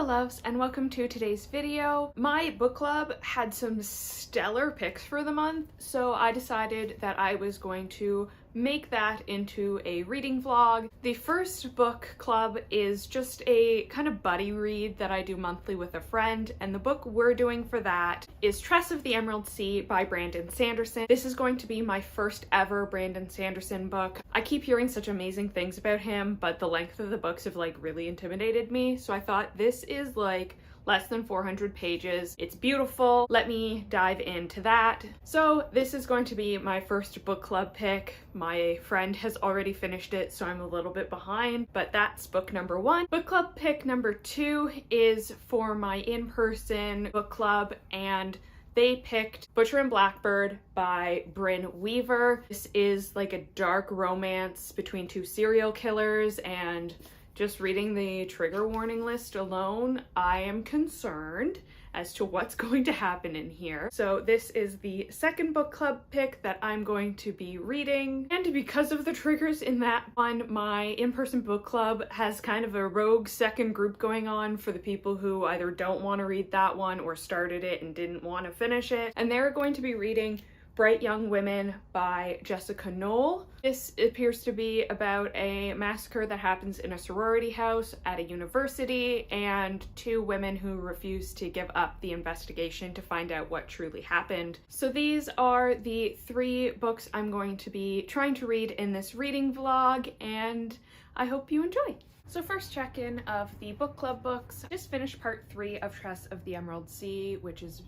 Hello loves, and welcome to today's video. My book club had some stellar picks for the month, so I decided that I was going to make that into a reading vlog. The first book club is just a kind of buddy read that I do monthly with a friend, and the book we're doing for that is Tress of the Emerald Sea by Brandon Sanderson. This is going to be my first ever Brandon Sanderson book. I keep hearing such amazing things about him, but the length of the books have like really intimidated me, so I thought this is like less than 400 pages. It's beautiful. Let me dive into that. So this is going to be my first book club pick. My friend has already finished it, so I'm a little bit behind, but that's book number one. Book club pick number two is for my in-person book club, and they picked Butcher and Blackbird by Bryn Weaver. This is like a dark romance between two serial killers, and just reading the trigger warning list alone, I am concerned as to what's going to happen in here. So this is the second book club pick that I'm going to be reading. And because of the triggers in that one, my in-person book club has kind of a rogue second group going on for the people who either don't want to read that one or started it and didn't want to finish it. And they're going to be reading Bright Young Women by Jessica Knoll. This appears to be about a massacre that happens in a sorority house at a university, and two women who refuse to give up the investigation to find out what truly happened. So these are the three books I'm going to be trying to read in this reading vlog, and I hope you enjoy. So first check-in of the book club books. I just finished part 3 of Tress of the Emerald Sea, which is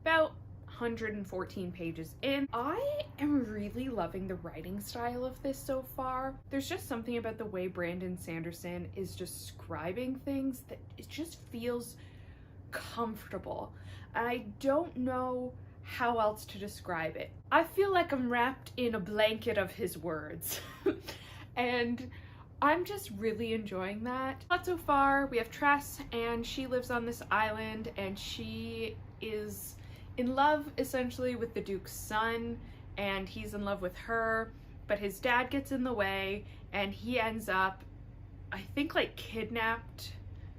about 114 pages in. I am really loving the writing style of this so far. There's just something about the way Brandon Sanderson is describing things that it just feels comfortable. And I don't know how else to describe it. I feel like I'm wrapped in a blanket of his words. And I'm just really enjoying that. But so far, we have Tress, and she lives on this island, and she is in love essentially with the Duke's son, and he's in love with her, but his dad gets in the way and he ends up, I think, like kidnapped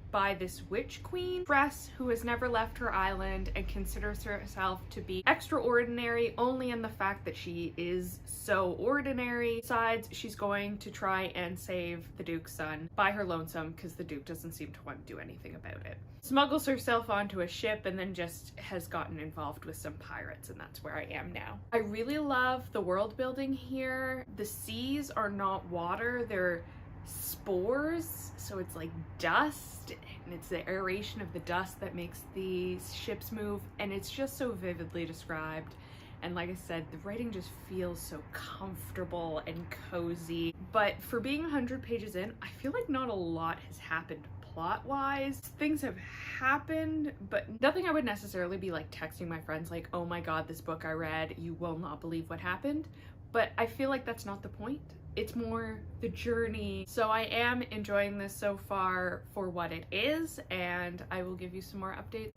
by this witch queen. Tress, who has never left her island and considers herself to be extraordinary only in the fact that she is so ordinary, decides she's going to try and save the Duke's son by her lonesome because the Duke doesn't seem to want to do anything about it. Smuggles herself onto a ship and then just has gotten involved with some pirates, and that's where I am now. I really love the world building here. The seas are not water, they're spores, so it's like dust, and it's the aeration of the dust that makes the ships move, and it's just so vividly described. And like I said, the writing just feels so comfortable and cozy. But for being 100 pages in, I feel like not a lot has happened plot-wise. Things have happened, but nothing I would necessarily be like texting my friends like, oh my god, this book I read, you will not believe what happened. But I feel like that's not the point. It's more the journey. So I am enjoying this so far for what it is, and I will give you some more updates.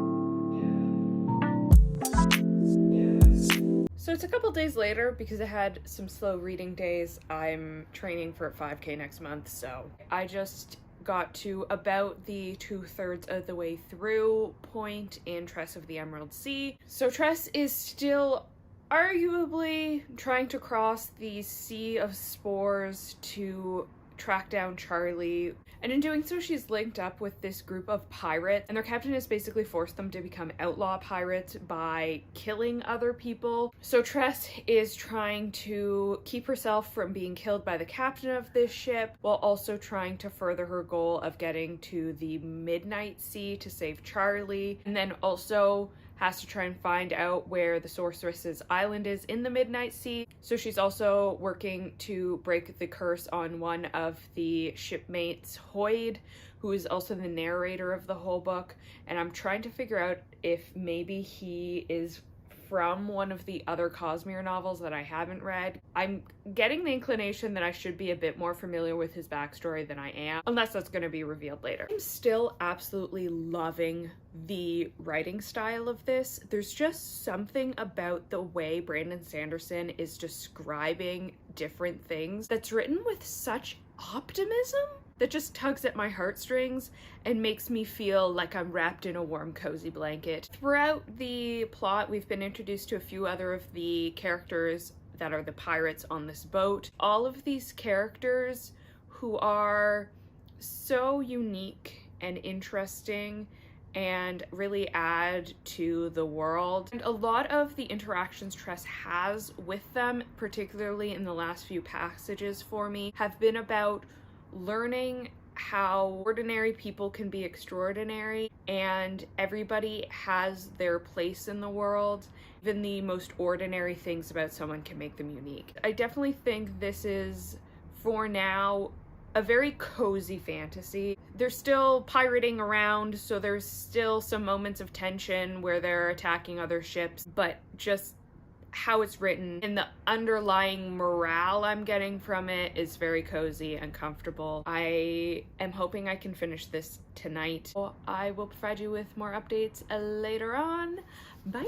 So it's a couple days later because I had some slow reading days. I'm training for a 5K next month, so I just got to about the 2/3 of the way through point in Tress of the Emerald Sea. So Tress is still arguably trying to cross the sea of spores to track down Charlie, and in doing so she's linked up with this group of pirates, and their captain has basically forced them to become outlaw pirates by killing other people. So Tress is trying to keep herself from being killed by the captain of this ship while also trying to further her goal of getting to the Midnight Sea to save Charlie, and then also has to try and find out where the sorceress's island is in the Midnight Sea. So she's also working to break the curse on one of the shipmates, Hoyd, who is also the narrator of the whole book. And I'm trying to figure out if maybe he is from one of the other Cosmere novels that I haven't read. I'm getting the inclination that I should be a bit more familiar with his backstory than I am, unless that's going to be revealed later. I'm still absolutely loving the writing style of this. There's just something about the way Brandon Sanderson is describing different things that's written with such optimism that just tugs at my heartstrings and makes me feel like I'm wrapped in a warm, cozy blanket. Throughout the plot, we've been introduced to a few other of the characters that are the pirates on this boat. All of these characters who are so unique and interesting and really add to the world. And a lot of the interactions Tress has with them, particularly in the last few passages for me, have been about learning how ordinary people can be extraordinary and everybody has their place in the world. Even the most ordinary things about someone can make them unique. I definitely think this is, for now, a very cozy fantasy. They're still pirating around, so there's still some moments of tension where they're attacking other ships, but just how it's written and the underlying morale I'm getting from it is very cozy and comfortable. I am hoping I can finish this tonight. I will provide you with more updates later on. Bye!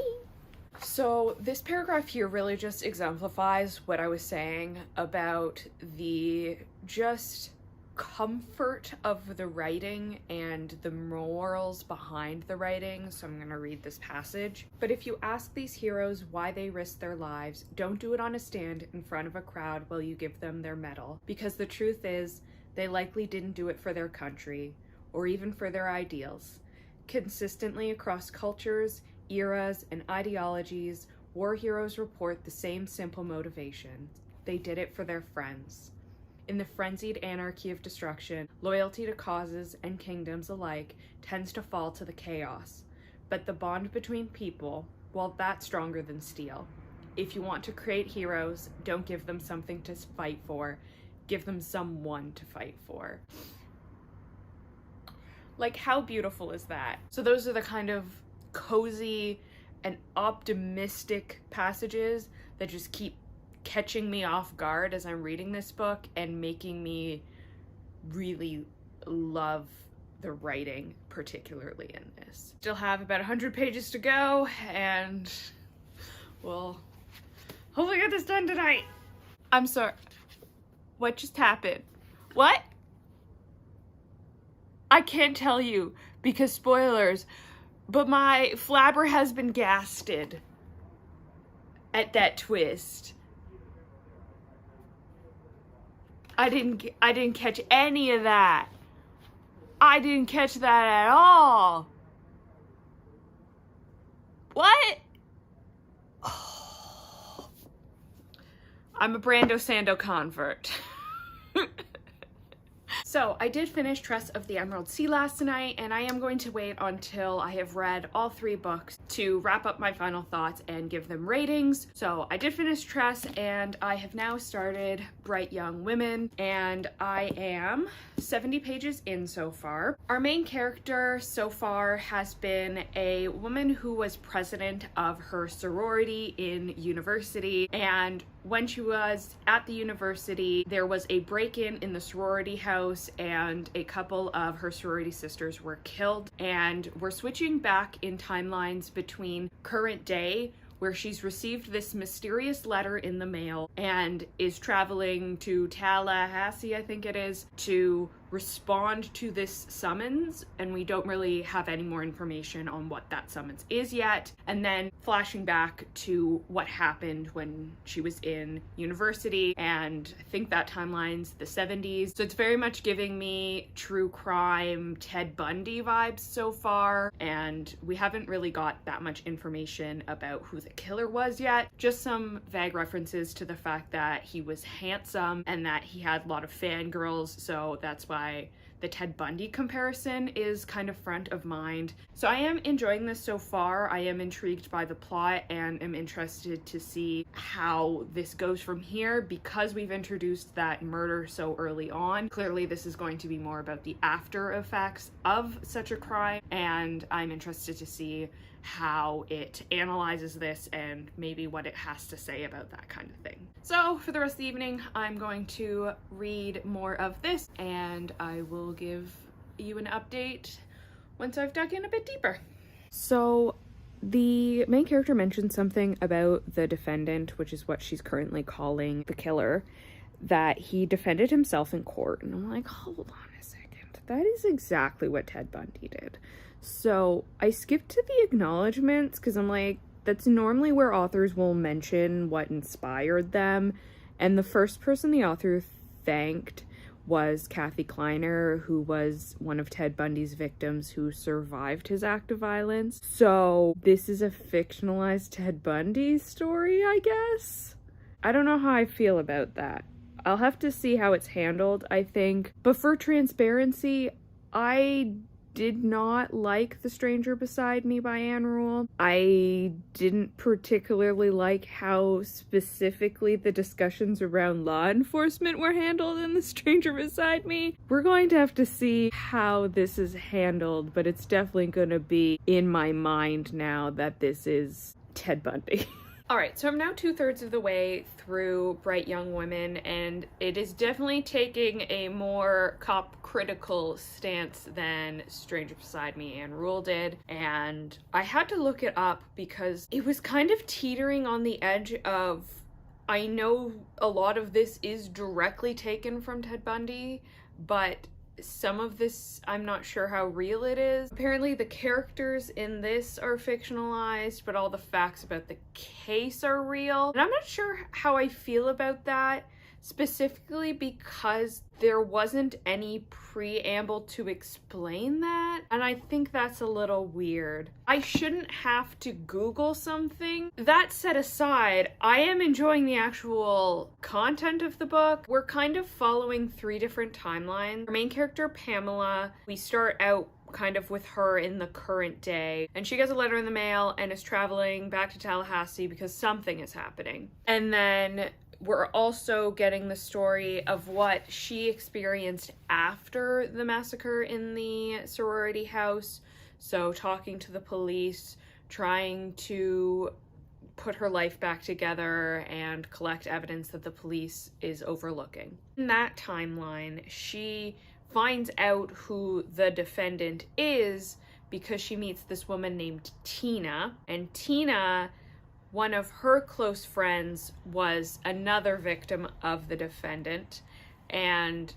So this paragraph here really just exemplifies what I was saying about the just comfort of the writing and the morals behind the writing. So I'm gonna read this passage. But if you ask these heroes why they risk their lives, don't do it on a stand in front of a crowd while you give them their medal, because the truth is they likely didn't do it for their country or even for their ideals. Consistently across cultures, eras, and ideologies, war heroes report the same simple motivation. They did it for their friends. In the frenzied anarchy of destruction, loyalty to causes and kingdoms alike tends to fall to the chaos. But the bond between people, well, that's stronger than steel. If you want to create heroes, don't give them something to fight for. Give them someone to fight for. Like, how beautiful is that? So those are the kind of cozy and optimistic passages that just keep catching me off guard as I'm reading this book and making me really love the writing, particularly in this. Still have about 100 pages to go and we'll hopefully get this done tonight. I'm sorry. What just happened? What? I can't tell you because spoilers, but my flabber has been gasted at that twist. I didn't catch any of that. I didn't catch that at all. What? Oh. I'm a Brando Sando convert. So I did finish Tress of the Emerald Sea last night, and I am going to wait until I have read all 3 books to wrap up my final thoughts and give them ratings. So I did finish Tress, and I have now started Bright Young Women, and I am 70 pages in so far. Our main character so far has been a woman who was president of her sorority in university, and when she was at the university, there was a break-in in the sorority house and a couple of her sorority sisters were killed. And we're switching back in timelines between current day, where she's received this mysterious letter in the mail and is traveling to Tallahassee, I think it is, to respond to this summons, and we don't really have any more information on what that summons is yet. And then flashing back to what happened when she was in university, and I think that timeline's the 70s. So it's very much giving me true crime Ted Bundy vibes so far, and we haven't really got that much information about who the killer was yet. Just some vague references to the fact that he was handsome and that he had a lot of fangirls, so that's why the Ted Bundy comparison is kind of front of mind. So I am enjoying this so far. I am intrigued by the plot and am interested to see how this goes from here, because we've introduced that murder so early on. Clearly this is going to be more about the after effects of such a crime, and I'm interested to see how it analyzes this and maybe what it has to say about that kind of thing. So for the rest of the evening, I'm going to read more of this, and I will give you an update once I've dug in a bit deeper. So the main character mentioned something about the defendant, which is what she's currently calling the killer, that he defended himself in court. And I'm like, hold on a second. That is exactly what Ted Bundy did. So I skipped to the acknowledgements because I'm like, that's normally where authors will mention what inspired them. And the first person the author thanked was Kathy Kleiner, who was one of Ted Bundy's victims who survived his act of violence. So this is a fictionalized Ted Bundy story, I guess? I don't know how I feel about that. I'll have to see how it's handled, I think. But for transparency, I did not like The Stranger Beside Me by Anne Rule. I didn't particularly like how specifically the discussions around law enforcement were handled in The Stranger Beside Me. We're going to have to see how this is handled, but it's definitely going to be in my mind now that this is Ted Bundy. Alright, so I'm now 2/3 of the way through Bright Young Women, and it is definitely taking a more cop-critical stance than Stranger Beside Me Anne Rule did, and I had to look it up because it was kind of teetering on the edge of, I know a lot of this is directly taken from Ted Bundy, but some of this, I'm not sure how real it is. Apparently the characters in this are fictionalized, but all the facts about the case are real. And I'm not sure how I feel about that, specifically because there wasn't any preamble to explain that, and I think that's a little weird. I shouldn't have to Google something. That set aside, I am enjoying the actual content of the book. We're kind of following 3 different timelines. Our main character, Pamela, we start out kind of with her in the current day, and she gets a letter in the mail and is traveling back to Tallahassee because something is happening. And then we're also getting the story of what she experienced after the massacre in the sorority house. So talking to the police, trying to put her life back together and collect evidence that the police is overlooking. In that timeline, she finds out who the defendant is because she meets this woman named Tina, and Tina, one of her close friends, was another victim of the defendant, and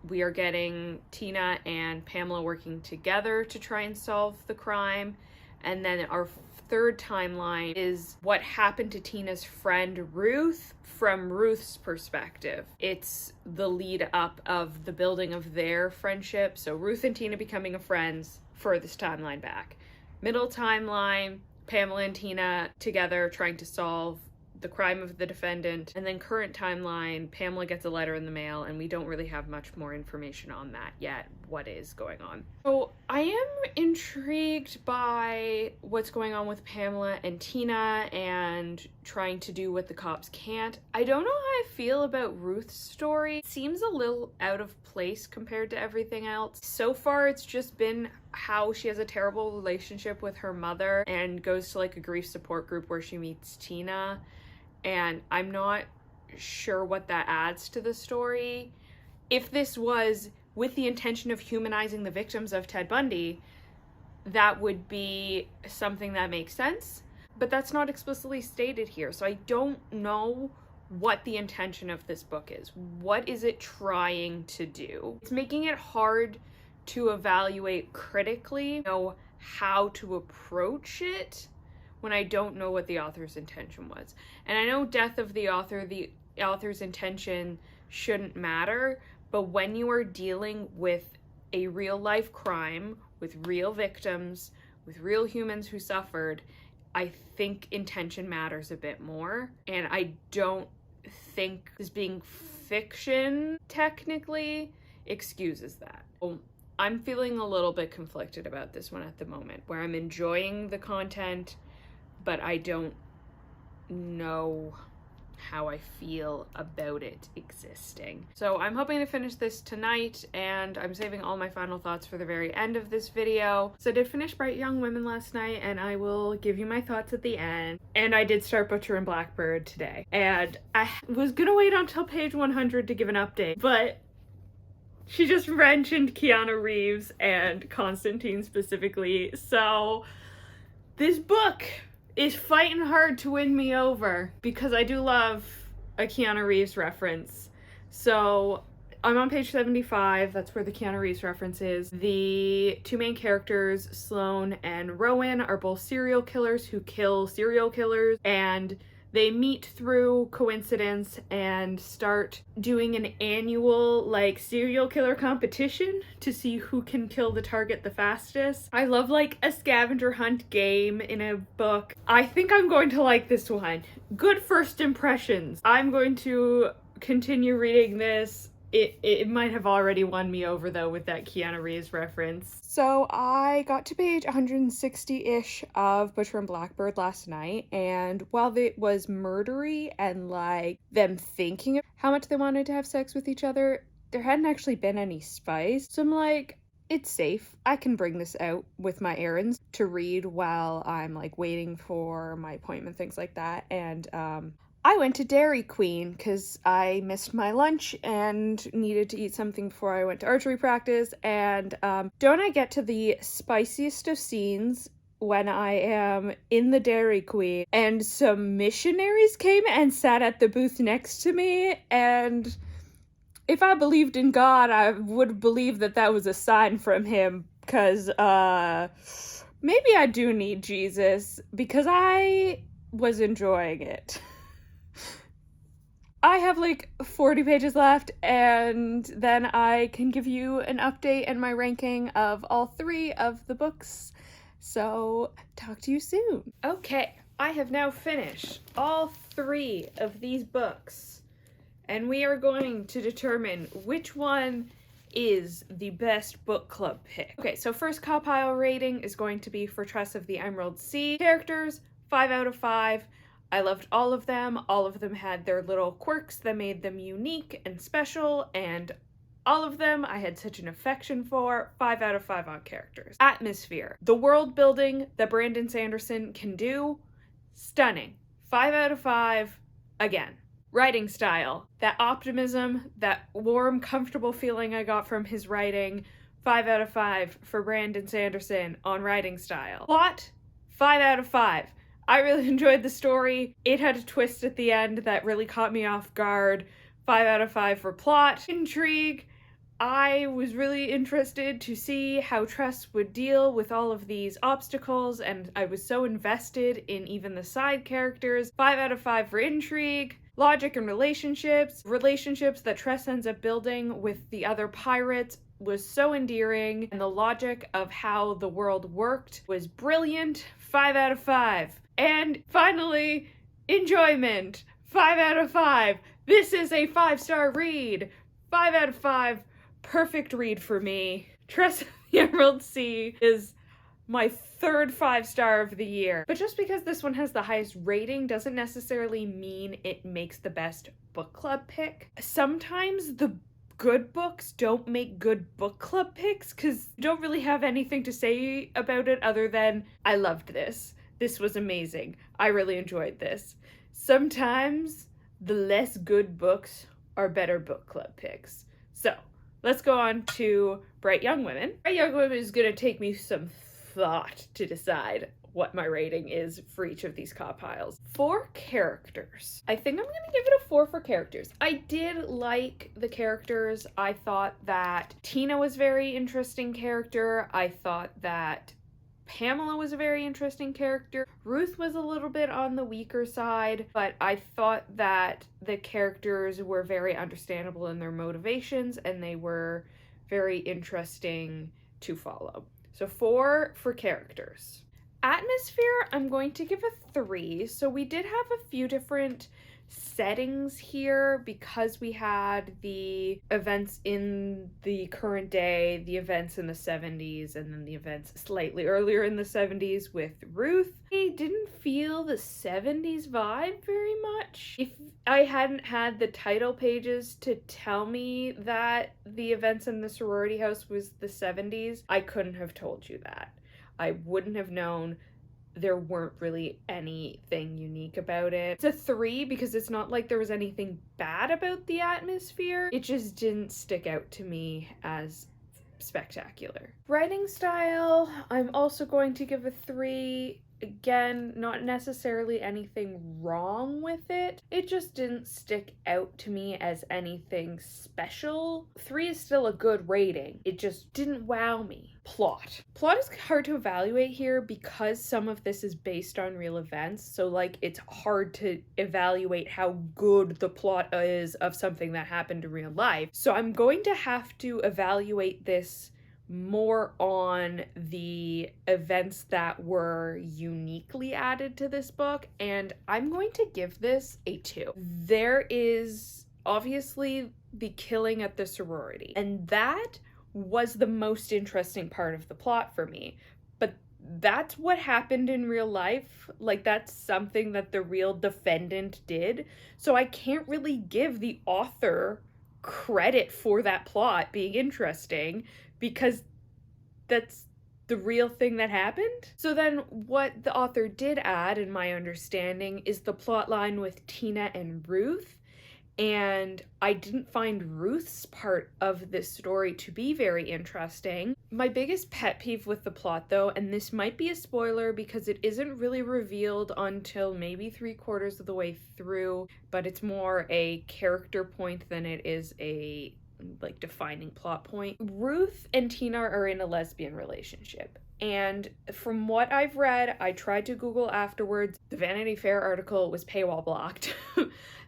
we are getting Tina and Pamela working together to try and solve the crime. And then our 3rd timeline is what happened to Tina's friend Ruth from Ruth's perspective. It's the lead up of the building of their friendship, so Ruth and Tina becoming friends furthest timeline back. Middle timeline, Pamela and Tina together trying to solve the crime of the defendant. And then current timeline, Pamela gets a letter in the mail, and we don't really have much more information on that yet, what is going on. So I am intrigued by what's going on with Pamela and Tina and trying to do what the cops can't. I don't know how I feel about Ruth's story. It seems a little out of place compared to everything else. So far it's just been how she has a terrible relationship with her mother and goes to like a grief support group where she meets Tina, and I'm not sure what that adds to the story. If this was with the intention of humanizing the victims of Ted Bundy, that would be something that makes sense, but that's not explicitly stated here, so I don't know what the intention of this book is. What is it trying to do? It's making it hard to evaluate critically, know how to approach it when I don't know what the author's intention was. And I know death of the author's intention shouldn't matter, but when you are dealing with a real life crime, with real victims, with real humans who suffered, I think intention matters a bit more. And I don't think this being fiction technically excuses that. I'm feeling a little bit conflicted about this one at the moment, where I'm enjoying the content, but I don't know how I feel about it existing. So I'm hoping to finish this tonight, and I'm saving all my final thoughts for the very end of this video. So I did finish Bright Young Women last night, and I will give you my thoughts at the end. And I did start Butcher and Blackbird today. And I was gonna wait until page 100 to give an update, but she just mentioned Keanu Reeves and Constantine specifically, so this book is fighting hard to win me over because I do love a Keanu Reeves reference, So I'm on page 75. That's where the Keanu Reeves reference is. The two main characters, Sloane and Rowan, are both serial killers who kill serial killers, and they meet through coincidence and start doing an annual, like, serial killer competition to see who can kill the target the fastest. I love, like, a scavenger hunt game in a book. I think I'm going to like this one. Good first impressions. I'm going to continue reading this. It might have already won me over, though, with that Keanu Reeves reference. So I got to page 160-ish of Butcher and Blackbird last night, and while it was murdery and, like, them thinking of how much they wanted to have sex with each other, there hadn't actually been any spice. So I'm like, it's safe. I can bring this out with my errands to read while I'm, like, waiting for my appointment, things like that. And I went to Dairy Queen because I missed my lunch and needed to eat something before I went to archery practice. And don't I get to the spiciest of scenes when I am in the Dairy Queen and some missionaries came and sat at the booth next to me, and if I believed in God, I would believe that that was a sign from him, because maybe I do need Jesus, because I was enjoying it. I have like 40 pages left, and then I can give you an update and my ranking of all 3 of the books. So, talk to you soon. Okay, I have now finished all 3 of these books, and we are going to determine which one is the best book club pick. Okay, so first compile rating is going to be for Tress of the Emerald Sea. Characters, 5 out of 5. I loved all of them. All of them had their little quirks that made them unique and special, and all of them I had such an affection for. 5 out of 5 on characters. Atmosphere. The world building that Brandon Sanderson can do, stunning. 5 out of 5 again. Writing style. That optimism, that warm, comfortable feeling I got from his writing, 5 out of 5 for Brandon Sanderson on writing style. Plot, 5 out of 5. I really enjoyed the story. It had a twist at the end that really caught me off guard. 5 out of 5 for plot. Intrigue. I was really interested to see how Tress would deal with all of these obstacles, and I was so invested in even the side characters. 5 out of 5 for intrigue. Logic and relationships. Relationships that Tress ends up building with the other pirates was so endearing, and the logic of how the world worked was brilliant. 5 out of 5. And finally, enjoyment. 5 out of 5. This is a 5-star read. 5 out of 5. Perfect read for me. Tress of the Emerald Sea is my 3rd 5-star of the year. But just because this one has the highest rating doesn't necessarily mean it makes the best book club pick. Sometimes the good books don't make good book club picks because you don't really have anything to say about it other than, I loved this. This was amazing. I really enjoyed this. Sometimes the less good books are better book club picks. So let's go on to Bright Young Women. Bright Young Women is going to take me some thought to decide what my rating is for each of these compiles. For characters, I think I'm going to give it a 4 for characters. I did like the characters. I thought that Tina was a very interesting character. I thought that Pamela was a very interesting character. Ruth was a little bit on the weaker side, but I thought that the characters were very understandable in their motivations, and they were very interesting to follow. So 4 for characters. Atmosphere, I'm going to give a 3. So we did have a few different settings here because we had the events in the current day, the events in the 70s, and then the events slightly earlier in the 70s with Ruth. I didn't feel the 70s vibe very much. If I hadn't had the title pages to tell me that the events in the sorority house was the 70s, I couldn't have told you that. I wouldn't have known. There weren't really anything unique about it. It's a 3 because it's not like there was anything bad about the atmosphere. It just didn't stick out to me as spectacular. Writing style, I'm also going to give a 3. Again, not necessarily anything wrong with it. It just didn't stick out to me as anything special. 3 is still a good rating. It just didn't wow me. Plot. Plot is hard to evaluate here because some of this is based on real events. So like it's hard to evaluate how good the plot is of something that happened in real life. So I'm going to have to evaluate this more on the events that were uniquely added to this book, and I'm going to give this a 2. There is obviously the killing at the sorority, and that was the most interesting part of the plot for me. But that's what happened in real life. Like, that's something that the real defendant did. So I can't really give the author credit for that plot being interesting because that's the real thing that happened. So then what the author did add, in my understanding, is the plot line with Tina and Ruth. And I didn't find Ruth's part of this story to be very interesting. My biggest pet peeve with the plot, though, and this might be a spoiler because it isn't really revealed until maybe 3/4 of the way through, but it's more a character point than it is a like defining plot point. Ruth and Tina are in a lesbian relationship. And from what I've read, I tried to Google afterwards, the Vanity Fair article was paywall blocked.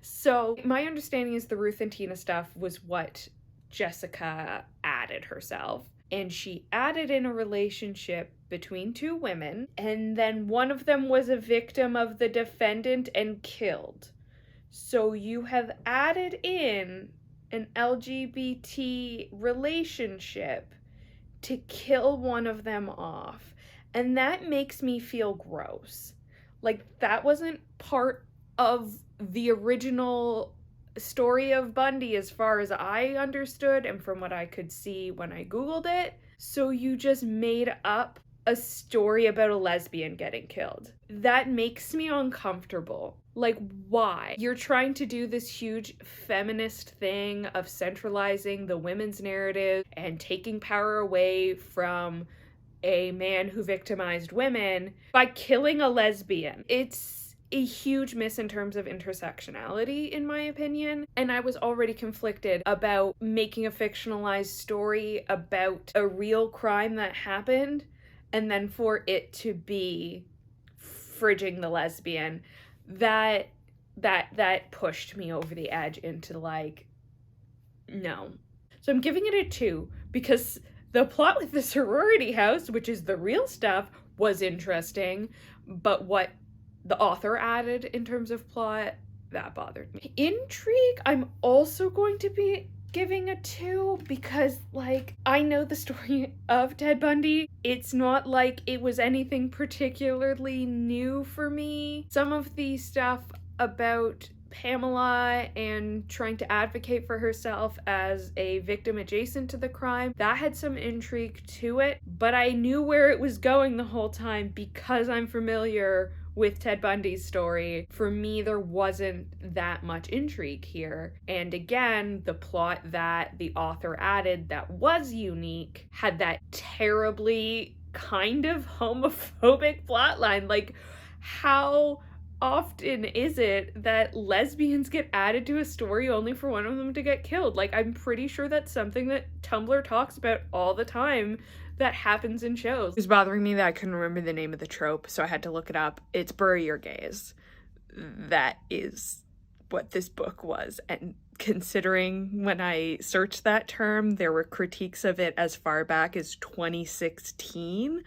So my understanding is the Ruth and Tina stuff was what Jessica added herself. And she added in a relationship between 2 women, and then one of them was a victim of the defendant and killed. So you have added in an LGBT relationship to kill one of them off. And that makes me feel gross. Like, that wasn't part of the original story of Bundy as far as I understood and from what I could see when I Googled it. So you just made up a story about a lesbian getting killed. That makes me uncomfortable. Like, why? You're trying to do this huge feminist thing of centralizing the women's narrative and taking power away from a man who victimized women by killing a lesbian. It's a huge miss in terms of intersectionality, in my opinion. And I was already conflicted about making a fictionalized story about a real crime that happened, and then for it to be fridging the lesbian. That pushed me over the edge into like, no. So I'm giving it a 2 because the plot with the sorority house, which is the real stuff, was interesting, but what the author added in terms of plot, that bothered me. Intrigue, I'm also going to be giving a 2 because, like, I know the story of Ted Bundy. It's not like it was anything particularly new for me. Some of the stuff about Pamela and trying to advocate for herself as a victim adjacent to the crime, that had some intrigue to it, but I knew where it was going the whole time because I'm familiar with Ted Bundy's story. For me, there wasn't that much intrigue here. And again, the plot that the author added that was unique had that terribly kind of homophobic plotline. Like, how often is it that lesbians get added to a story only for one of them to get killed? Like, I'm pretty sure that's something that Tumblr talks about all the time that happens in shows. It was bothering me that I couldn't remember the name of the trope, so I had to look it up. It's bury your gays. That is what this book was. And considering when I searched that term, there were critiques of it as far back as 2016.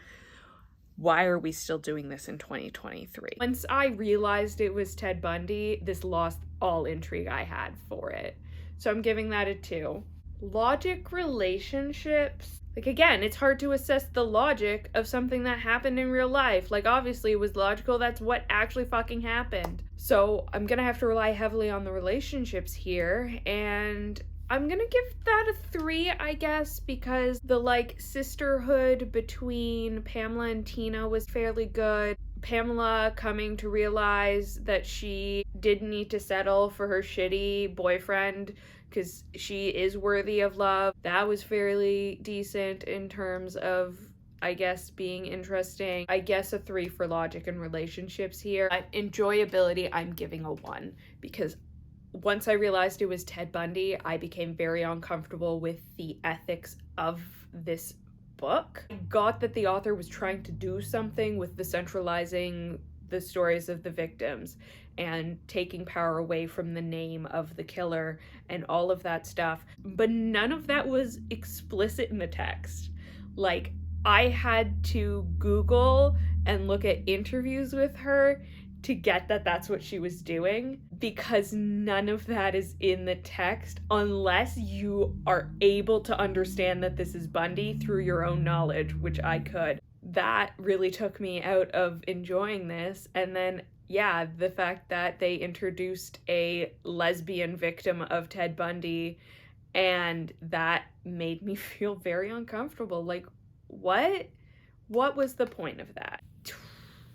Why are we still doing this in 2023? Once I realized it was Ted Bundy, this lost all intrigue I had for it. So I'm giving that a 2. Logic relationships. Like, again, it's hard to assess the logic of something that happened in real life. Like, obviously it was logical. That's what actually fucking happened. So I'm gonna have to rely heavily on the relationships here, and I'm gonna give that a 3, I guess, because the, like, sisterhood between Pamela and Tina was fairly good. Pamela coming to realize that she didn't need to settle for her shitty boyfriend because she is worthy of love. That was fairly decent in terms of I guess, being interesting. I guess a 3 for logic and relationships here. Enjoyability, I'm giving a 1, because once I realized it was Ted Bundy, I became very uncomfortable with the ethics of this book. I got that the author was trying to do something with the centralizing the stories of the victims and taking power away from the name of the killer and all of that stuff, but none of that was explicit in the text. Like, I had to Google and look at interviews with her to get that that's what she was doing, because none of that is in the text unless you are able to understand that this is Bundy through your own knowledge, which I could. That really took me out of enjoying this. And then, yeah, the fact that they introduced a lesbian victim of Ted Bundy, and that made me feel very uncomfortable. Like, what was the point of that?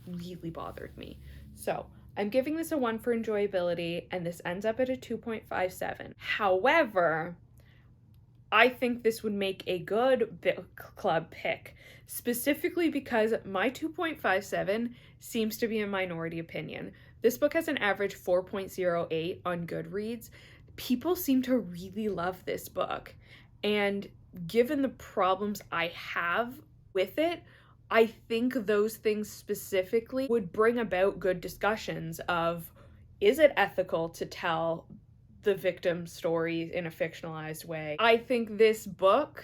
Really bothered me. So I'm giving this a 1 for enjoyability, and this ends up at a 2.57. However, I think this would make a good book club pick, specifically because my 2.57 seems to be a minority opinion. This book has an average 4.08 on Goodreads. People seem to really love this book, and given the problems I have with it, I think those things specifically would bring about good discussions of, is it ethical to tell the victim's story in a fictionalized way? I think this book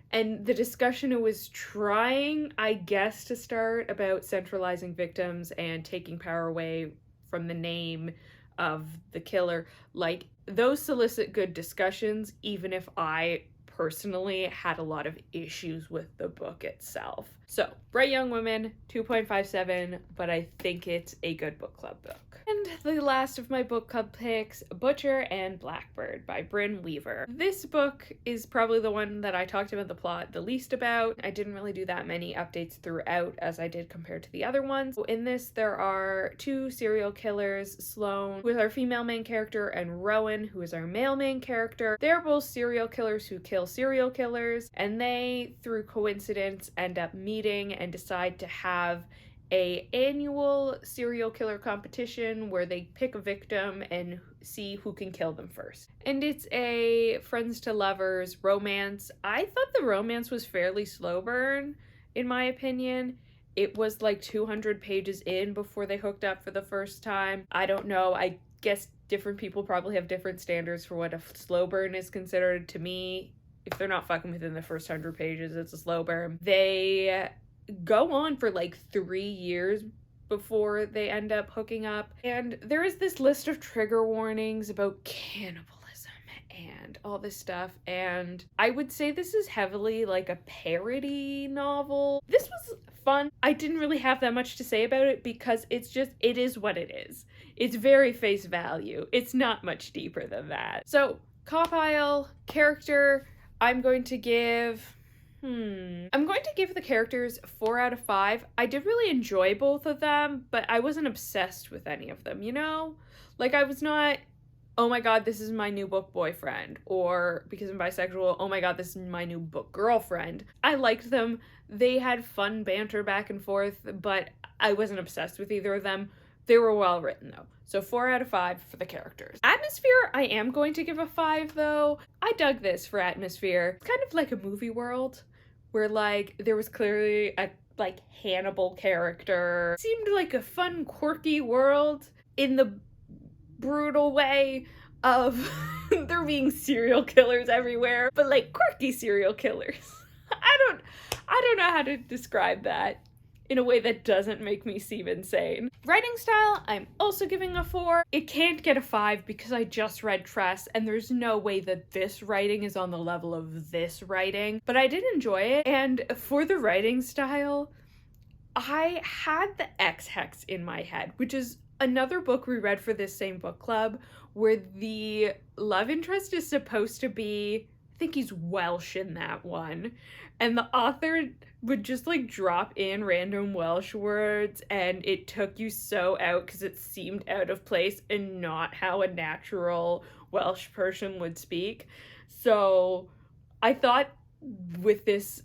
and the discussion it was trying, I guess, to start about centralizing victims and taking power away from the name of the killer, like, those solicit good discussions, even if I personally had a lot of issues with the book itself. So, Bright Young Women, 2.57, but I think it's a good book club book. And the last of my book club picks, Butcher and Blackbird by Brynne Weaver. This book is probably the one that I talked about the plot the least about. I didn't really do that many updates throughout as I did compared to the other ones. In this, there are 2 serial killers, Sloane, who is our female main character, and Rowan, who is our male main character. They're both serial killers who kill serial killers, and they, through coincidence, end up meeting and decide to have a annual serial killer competition where they pick a victim and see who can kill them first. And it's a friends to lovers romance. I thought the romance was fairly slow burn, in my opinion. It was like 200 pages in before they hooked up for the first time. I don't know, I guess different people probably have different standards for what a slow burn is considered. To me, if they're not fucking within the first 100 pages, it's a slow burn. They go on for like 3 years before they end up hooking up, and there is this list of trigger warnings about cannibalism and all this stuff, and I would say this is heavily like a parody novel. This was fun. I didn't really have that much to say about it because it is what it is. It's very face value. It's not much deeper than that. So, Copile, character, I'm going to give the characters 4 out of 5. I did really enjoy both of them, but I wasn't obsessed with any of them, you know? Like, I was not, oh my god, this is my new book boyfriend, or because I'm bisexual, oh my god, this is my new book girlfriend. I liked them. They had fun banter back and forth, but I wasn't obsessed with either of them. They were well written though. So 4 out of 5 for the characters. Atmosphere, I am going to give a 5 though. I dug this for atmosphere. It's kind of like a movie world where like there was clearly a like Hannibal character. It seemed like a fun, quirky world in the brutal way of there being serial killers everywhere, but like quirky serial killers. I don't know how to describe that in a way that doesn't make me seem insane. Writing style, I'm also giving a 4. It can't get a 5 because I just read Tress, and there's no way that this writing is on the level of this writing, but I did enjoy it. And for the writing style, I had the X-Hex in my head, which is another book we read for this same book club, where the love interest is supposed to be, I think he's Welsh in that one, and the author would just like drop in random Welsh words, and it took you so out because it seemed out of place and not how a natural Welsh person would speak. So I thought with this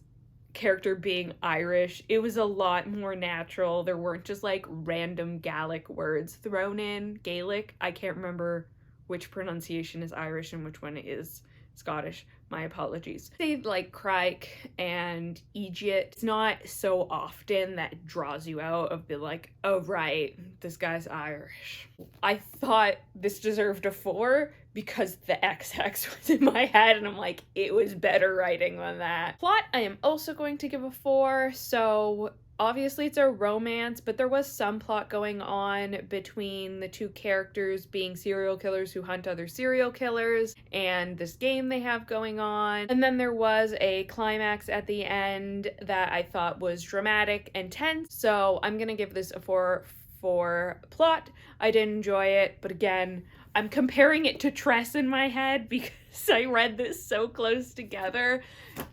character being Irish, it was a lot more natural. There weren't just like random Gaelic words thrown in. Gaelic, I can't remember which pronunciation is Irish and which one is Scottish. My apologies. Say like Crike and Egypt. It's not so often that draws you out of the like, oh right, this guy's Irish. I thought this deserved a 4 because the XX was in my head and I'm like, it was better writing than that. Plot, I am also going to give a 4. So obviously it's a romance, but there was some plot going on between the two characters being serial killers who hunt other serial killers and this game they have going on. And then there was a climax at the end that I thought was dramatic and tense. So I'm gonna give this a 4 for plot. I did enjoy it, but again, I'm comparing it to Tress in my head because I read this so close together.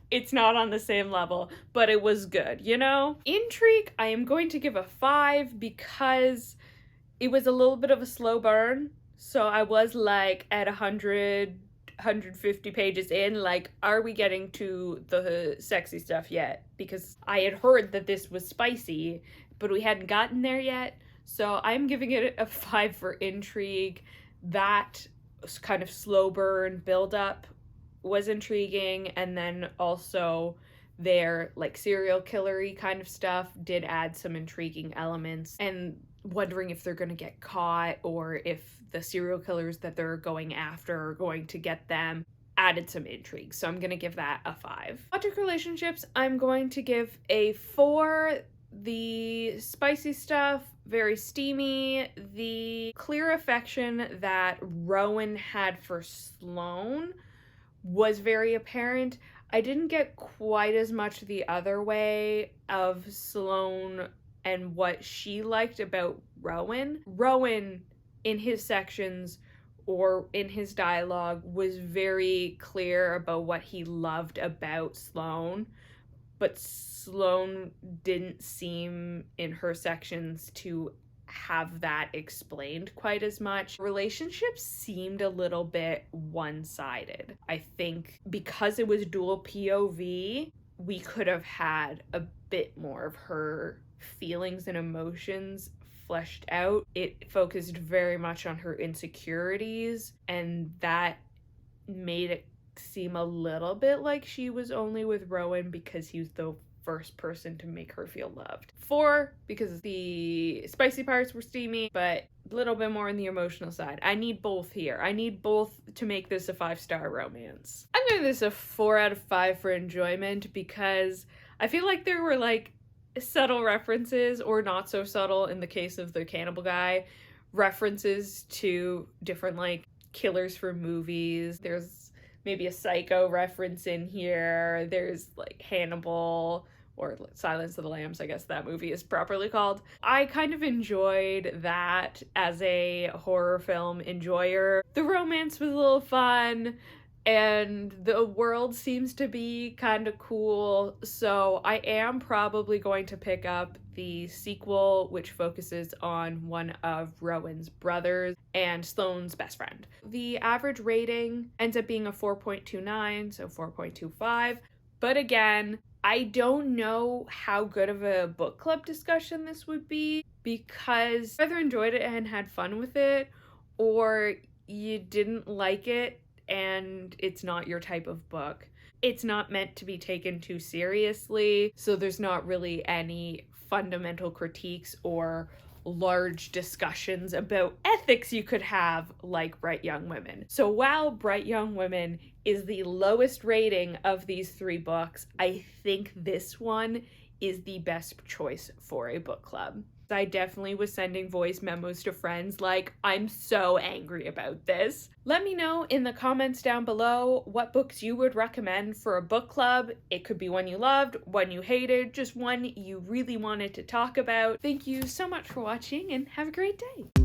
It's not on the same level, but it was good, you know? Intrigue, I am going to give a 5 because it was a little bit of a slow burn. So I was like at 150 pages in, like, are we getting to the sexy stuff yet? Because I had heard that this was spicy, but we hadn't gotten there yet. So I'm giving it a 5 for intrigue. That kind of slow burn build-up was intriguing, and then also their like serial killery kind of stuff did add some intriguing elements, and wondering if they're gonna get caught or if the serial killers that they're going after are going to get them added some intrigue. So I'm gonna give that a 5. Romantic relationships, I'm going to give a 4. The spicy stuff, very steamy. The clear affection that Rowan had for Sloane was very apparent. I didn't get quite as much the other way of Sloane and what she liked about Rowan. Rowan, in his sections or in his dialogue, was very clear about what he loved about Sloane, but Sloane didn't seem in her sections to have that explained quite as much. Relationships seemed a little bit one-sided. I think because it was dual POV, we could have had a bit more of her feelings and emotions fleshed out. It focused very much on her insecurities, and that made it seem a little bit like she was only with Rowan because he was the first person to make her feel loved. 4, because the spicy parts were steamy, but a little bit more on the emotional side. I need both here. I need both to make this a 5-star romance. I'm giving this a 4 out of 5 for enjoyment because I feel like there were like subtle references, or not so subtle in the case of the cannibal guy, references to different like killers from movies. There's maybe a Psycho reference in here. There's like Hannibal, or Silence of the Lambs, I guess that movie is properly called. I kind of enjoyed that as a horror film enjoyer. The romance was a little fun, and the world seems to be kind of cool, so I am probably going to pick up the sequel, which focuses on one of Rowan's brothers and Sloane's best friend. The average rating ends up being a 4.29, so 4.25, but again, I don't know how good of a book club discussion this would be, because you either enjoyed it and had fun with it, or you didn't like it and it's not your type of book. It's not meant to be taken too seriously, so there's not really any fundamental critiques or large discussions about ethics you could have like Bright Young Women. So while Bright Young Women is the lowest rating of these 3 books, I think this one is the best choice for a book club. I definitely was sending voice memos to friends like, I'm so angry about this. Let me know in the comments down below what books you would recommend for a book club. It could be one you loved, one you hated, just one you really wanted to talk about. Thank you so much for watching and have a great day.